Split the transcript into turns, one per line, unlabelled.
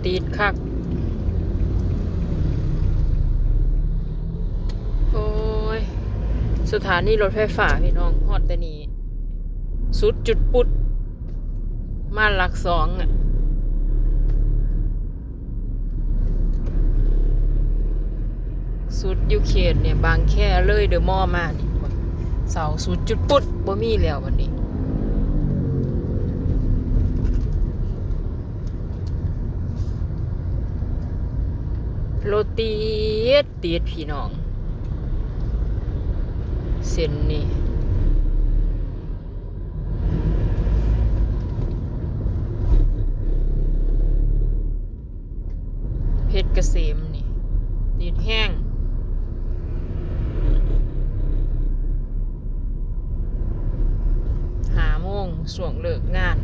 ติดคักโอ้ยสถานีรถไฟฟ้าพี่น้องฮอดแต่นี้สุดจุดปุดมาหลักสองอะสุดยูเขตเนี่ยบางแค่เลยเดอะมอลล์มานี่เสาสุดจุดปุดบ่มีแล้ววันนี้โรตีติดพี่น้องเส้นนี่เพชรเกษมนี่ติดแห้ง5 โมงช่วงเลิกงาน